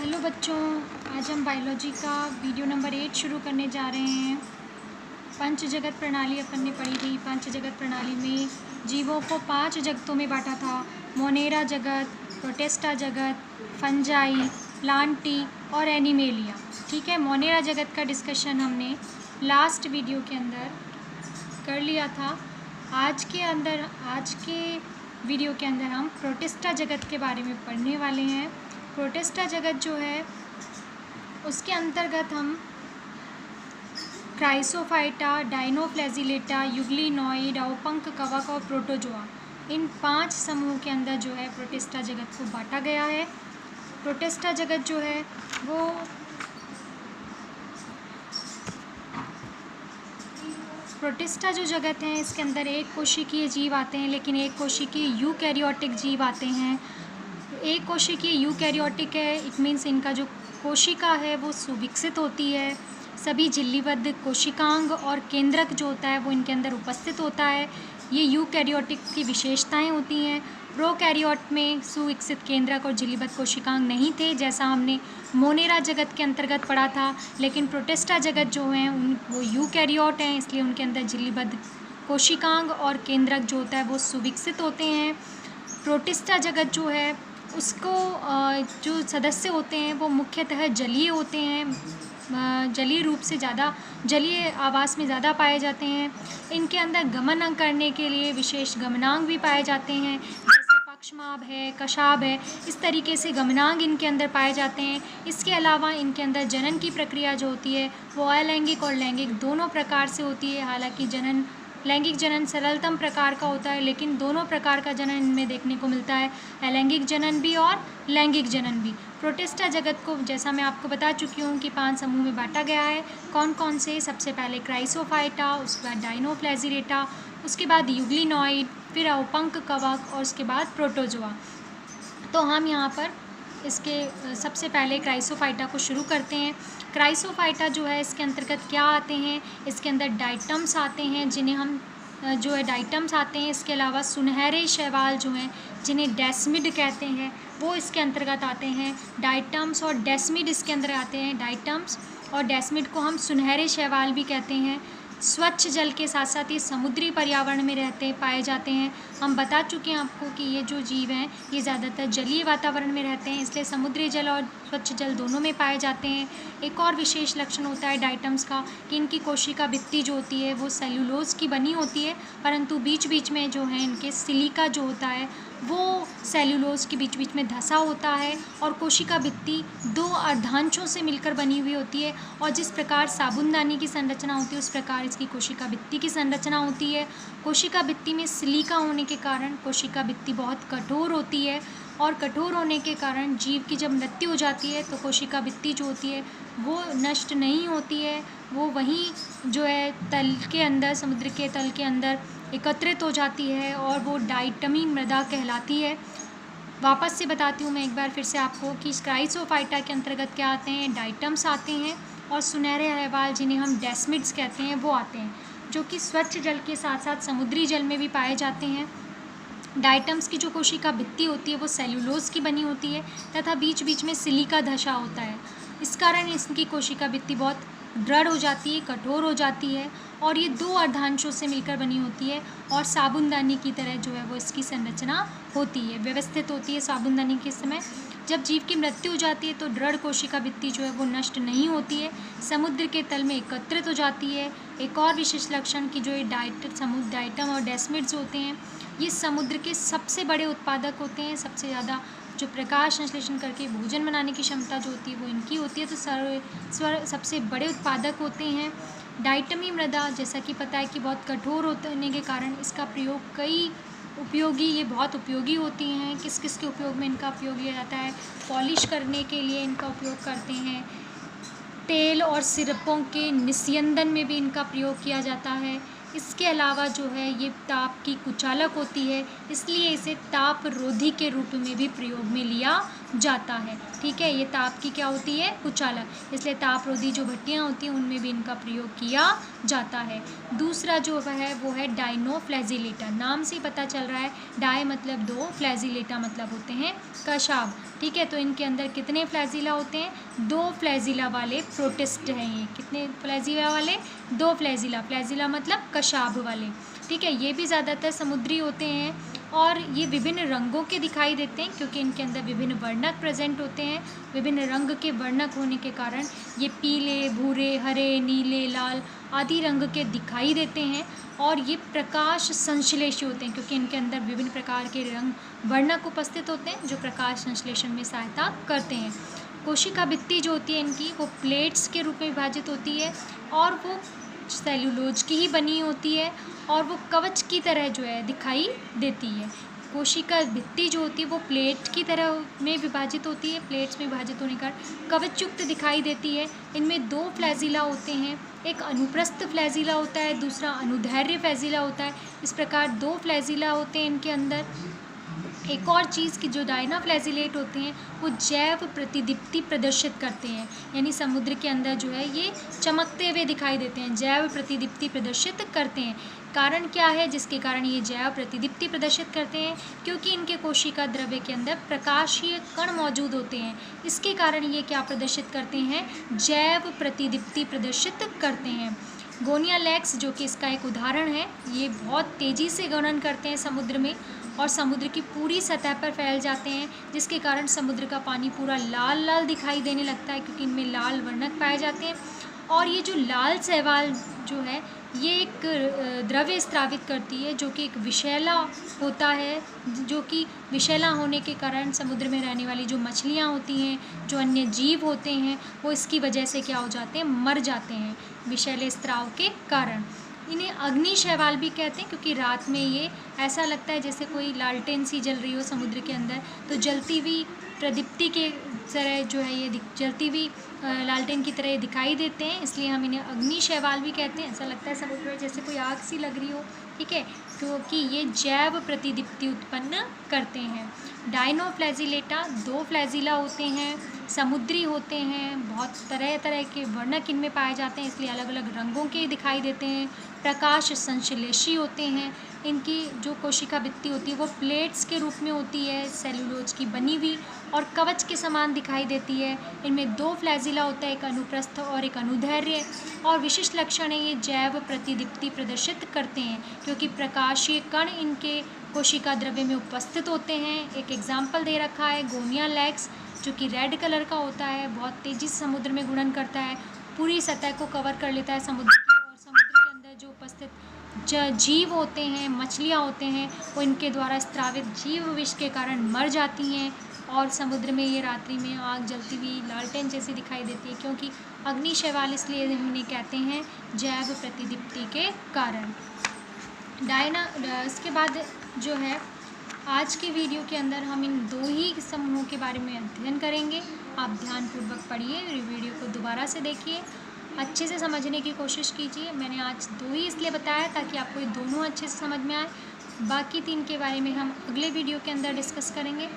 Hello बच्चों, आज हम बायोलॉजी का वीडियो नंबर 8 शुरू करने जा रहे हैं। पंच जगत प्रणाली अपन ने पढ़ी थी। पंच जगत प्रणाली में जीवों को 5 जगतों में बांटा था। मोनेरा जगत, प्रोटिस्टा जगत, फंजाई, प्लांटी और एनिमेलिया। ठीक है, मोनेरा जगत का डिस्कशन हमने लास्ट वीडियो के अंदर कर लिया था। आज के वीडियो के अंदर हम प्रोटिस्टा जगत के बारे में पढ़ने वाले हैं। प्रोटिस्टा जगत जो है उसके अंतर्गत हम क्राइसोफाइटा, डाइनोफ्लैजिलेटा, यूग्लिनॉइड, अवपंक कवक और प्रोटोजोआ, इन 5 समूह के अंदर जो है प्रोटिस्टा जगत को बांटा गया है। प्रोटिस्टा जगत जो है वो प्रोटिस्टा जो जगत है इसके अंदर एक कोशिकीय जीव आते हैं, लेकिन एक कोशिकीय यूकैरियोटिक जीव आते हैं। एक कोशिकीय यूकैरियोटिक है, इट मीन्स इनका जो कोशिका है वो सुविकसित होती है। सभी झिल्लीबद्ध कोशिकांग और केंद्रक जो होता है वो इनके अंदर उपस्थित होता है। ये यूकैरियोटिक की विशेषताएं होती हैं। प्रोकैरियोट में सुविकसित केंद्रक और झिल्लीबद्ध कोशिकांग नहीं थे, जैसा हमने मोनेरा जगत के अंतर्गत पढ़ा था। लेकिन प्रोटिस्टा जगत जो हैं वो यूकैरियोट हैं, इसलिए उनके अंदर झिल्लीबद्ध कोशिकांग और केंद्रक जो होता है वो सुविकसित होते हैं। प्रोटिस्टा जगत जो है उसको जो सदस्य होते हैं वो मुख्यतः जलीय होते हैं, जलीय रूप से ज़्यादा जलीय आवास में ज़्यादा पाए जाते हैं। इनके अंदर गमन करने के लिए विशेष गमनांग भी पाए जाते हैं, जैसे पक्षमाभ है, कशाभ है, इस तरीके से गमनांग इनके अंदर पाए जाते हैं। इसके अलावा इनके अंदर जनन की प्रक्रिया जो होती है वो अलैंगिक और लैंगिक दोनों प्रकार से होती है। हालांकि लैंगिक जनन सरलतम प्रकार का होता है, लेकिन दोनों प्रकार का जनन इनमें देखने को मिलता है, अलैंगिक जनन भी और लैंगिक जनन भी। प्रोटिस्टा जगत को जैसा मैं आपको बता चुकी हूँ कि 5 समूह में बांटा गया है। कौन कौन से? सबसे पहले क्राइसोफाइटा, उसके बाद डाइनोफ्लैजिलेटा, उसके बाद यूग्लिनॉइड, फिर अवपंक कवक और उसके बाद प्रोटोजोआ। तो हम यहाँ पर इसके सबसे पहले क्राइसोफाइटा को शुरू करते हैं। क्राइसोफाइटा जो है इसके अंतर्गत क्या आते हैं? इसके अंदर डाइटम्स आते हैं, जिन्हें हम डाइटम्स आते हैं। इसके अलावा सुनहरे शैवाल जो हैं जिन्हें डेस्मिड कहते हैं वो इसके अंतर्गत आते हैं। डाइटम्स और डेस्मिड इसके अंदर आते हैं। डाइटम्स और डेस्मिड को हम सुनहरे शैवाल भी कहते हैं। स्वच्छ जल के साथ साथ ये समुद्री पर्यावरण में पाए जाते हैं। हम बता चुके हैं आपको कि ये जो जीव हैं ये ज़्यादातर जलीय वातावरण में रहते हैं, इसलिए समुद्री जल और स्वच्छ जल दोनों में पाए जाते हैं। एक और विशेष लक्षण होता है डाइटम्स का कि इनकी कोशिका भित्ति जो होती है वो सेल्यूलोज की बनी होती है, परंतु बीच बीच में जो है इनके सिलिका जो होता है वो सेल्यूलोज के बीच बीच में धंसा होता है। और कोशिका भित्ति 2 अर्धांशों से मिलकर बनी हुई होती है, और जिस प्रकार साबुनदानी की संरचना होती है उस प्रकार इसकी कोशिका भित्ति की संरचना होती है। कोशिका भित्ति में सिलिका होने के कारण कोशिका भित्ति बहुत कठोर होती है, और कठोर होने के कारण जीव की जब मृत्यु हो जाती है तो कोशिका भित्ति जो होती है वो नष्ट नहीं होती है, वो वहीं जो है तल के अंदर, समुद्र के तल के अंदर एकत्रित हो जाती है और वो डाइटमी मृदा कहलाती है। वापस से बताती हूँ मैं एक बार फिर से आपको कि क्राइसोफाइटा के अंतर्गत क्या आते हैं? डाइटम्स आते हैं और सुनहरे शैवाल जिन्हें हम डेस्मिड्स कहते हैं वो आते हैं, जो कि स्वच्छ जल के साथ साथ समुद्री जल में भी पाए जाते हैं। डाइटम्स की जो कोशिका भित्ति होती है वो सेल्यूलोज की बनी होती है तथा बीच बीच में सिलिका धसा होता है। इस कारण इसकी कोशिका भित्ति बहुत दृढ़ हो जाती है, कठोर हो जाती है, और ये 2 अर्धांशों से मिलकर बनी होती है, और साबुनदानी की तरह जो है वो इसकी संरचना होती है, व्यवस्थित होती है। साबुनदानी के समय जब जीव की मृत्यु हो जाती है तो दृढ़ कोशिका भित्ति जो है वो नष्ट नहीं होती है, समुद्र के तल में एकत्रित हो जाती है। एक और विशेष लक्षण कि जो ये डाइटम और डेस्मिड्स होते हैं ये समुद्र के सबसे बड़े उत्पादक होते हैं। सबसे ज़्यादा जो प्रकाश संश्लेषण करके भोजन बनाने की क्षमता जो होती है वो इनकी होती है, तो सबसे बड़े उत्पादक होते हैं। डाइटमी मृदा जैसा कि पता है कि बहुत कठोर होने के कारण इसका प्रयोग ये बहुत उपयोगी होती हैं। किस किस के उपयोग में इनका उपयोग किया जाता है? पॉलिश करने के लिए इनका उपयोग करते हैं, तेल और सिरपों के निस्यंदन में भी इनका प्रयोग किया जाता है। इसके अलावा जो है ये ताप की कुचालक होती है, इसलिए इसे ताप रोधी के रूप में भी प्रयोग में लिया जाता है। ठीक है, ये ताप की क्या होती है, कुचालक, इसलिए तापरोधी जो भट्टियाँ होती हैं उनमें भी इनका प्रयोग किया जाता है। दूसरा जो है वो है डाइनोफ्लैजिलेटा। नाम से ही पता चल रहा है, डाई मतलब दो, फ्लैजिलेटा मतलब होते हैं कशाब। ठीक है, तो इनके अंदर कितने फ्लैजिला होते हैं, 2 फ्लैजिला वाले प्रोटिस्ट हैं ये। कितने फ्लैजिला वाले, 2 फ्लैजिला, फ्लैजिला मतलब कशाब वाले। ठीक है, ये भी ज़्यादातर समुद्री होते हैं और ये विभिन्न रंगों के दिखाई देते हैं क्योंकि इनके अंदर विभिन्न वर्णक प्रेजेंट होते हैं। विभिन्न रंग के वर्णक होने के कारण ये पीले, भूरे, हरे, नीले, लाल आदि रंग के दिखाई देते हैं और ये प्रकाश संश्लेषी होते हैं क्योंकि इनके अंदर विभिन्न प्रकार के रंग वर्णक उपस्थित होते हैं जो प्रकाश संश्लेषण में सहायता करते हैं। कोशिका भित्ति जो होती है इनकी, वो प्लेट्स के रूप में विभाजित होती है और वो सेल्यूलोज की ही बनी होती है और वो कवच की तरह जो है दिखाई देती है। कोशिका भित्ति जो होती है वो प्लेट की तरह में विभाजित होती है, प्लेट्स में विभाजित होने का कवचयुक्त दिखाई देती है। इनमें 2 फ्लैजिला होते हैं, एक अनुप्रस्थ फ्लैजिला होता है, दूसरा अनुदैर्घ्य फ्लैजिला होता है। इस प्रकार 2 फ्लैजिला होते हैं इनके अंदर। एक और चीज़ की जो डायनाफ्लैजिलेट होते हैं वो जैव प्रतिदीप्ति प्रदर्शित करते हैं, यानी समुद्र के अंदर जो है ये चमकते हुए दिखाई देते हैं, जैव प्रतिदीप्ति प्रदर्शित करते हैं। कारण क्या है जिसके कारण ये जैव प्रतिदीप्ति प्रदर्शित करते हैं, क्योंकि इनके कोशिका द्रव्य के अंदर प्रकाशीय कण मौजूद होते हैं। इसके कारण ये क्या प्रदर्शित करते हैं, जैव प्रतिदीप्ति प्रदर्शित करते हैं। गोनिया लैक्स जो कि इसका एक उदाहरण है, ये बहुत तेज़ी से गणन करते हैं समुद्र में और समुद्र की पूरी सतह पर फैल जाते हैं, जिसके कारण समुद्र का पानी पूरा लाल लाल दिखाई देने लगता है क्योंकि इनमें लाल वर्णक पाए जाते हैं। और ये जो लाल शैवाल जो है ये एक द्रव्य स्रावित करती है जो कि एक विषैला होता है, जो कि विषैला होने के कारण समुद्र में रहने वाली जो मछलियाँ होती हैं, जो अन्य जीव होते हैं, वो इसकी वजह से क्या हो जाते हैं, मर जाते हैं विषैले स्राव के कारण। इन्हें अग्नि शैवाल भी कहते हैं क्योंकि रात में ये ऐसा लगता है जैसे कोई लालटेन सी जल रही हो समुद्र के अंदर, तो जलती हुई प्रदीप्ति के तरह जो है ये जलती हुई लालटेन की तरह दिखाई देते हैं, इसलिए हम इन्हें अग्नि शैवाल भी कहते हैं। ऐसा लगता है समुद्र में जैसे कोई आग सी लग रही हो, ठीक है, क्योंकि ये जैव प्रतिदीप्ति उत्पन्न करते हैं। डायनोफ्लैजिलेटा 2 फ्लैजिला होते हैं, समुद्री होते हैं, बहुत तरह तरह के वर्णक इनमें पाए जाते हैं, इसलिए अलग अलग रंगों के दिखाई देते हैं। प्रकाश संश्लेषी होते हैं। इनकी जो कोशिका भित्ति होती है वो प्लेट्स के रूप में होती है, सेलुलोज की बनी हुई, और कवच के समान दिखाई देती है। इनमें 2 फ्लैजिला होता है, एक अनुप्रस्थ और एक अनुदैर्घ्य, और विशिष्ट लक्षण है ये जैव प्रतिदीप्ति प्रदर्शित करते हैं क्योंकि प्रकाशीय कण इनके कोशिका द्रव्य में उपस्थित होते हैं। एक एग्जाम्पल दे रखा है गोनिया लैक्स जो कि रेड कलर का होता है, बहुत तेज़ी से समुद्र में गुणन करता है, पूरी सतह को कवर कर लेता है समुद्र की, और समुद्र के अंदर जो उपस्थित जीव होते हैं, मछलियाँ होते हैं, वो इनके द्वारा स्रावित जीव विष के कारण मर जाती हैं और समुद्र में ये रात्रि में आग जलती हुई लालटेन जैसी दिखाई देती है क्योंकि अग्नि शैवाल इसलिए हम इन्हें कहते हैं जैव प्रतिदीप्ति के कारण। इसके बाद जो है आज की वीडियो के अंदर हम इन 2 ही समूहों के बारे में अध्ययन करेंगे। आप ध्यानपूर्वक पढ़िए, वीडियो को दोबारा से देखिए, अच्छे से समझने की कोशिश कीजिए। मैंने आज 2 ही इसलिए बताया ताकि आपको ये दोनों अच्छे से समझ में आए। बाकी 3 के बारे में हम अगले वीडियो के अंदर डिस्कस करेंगे।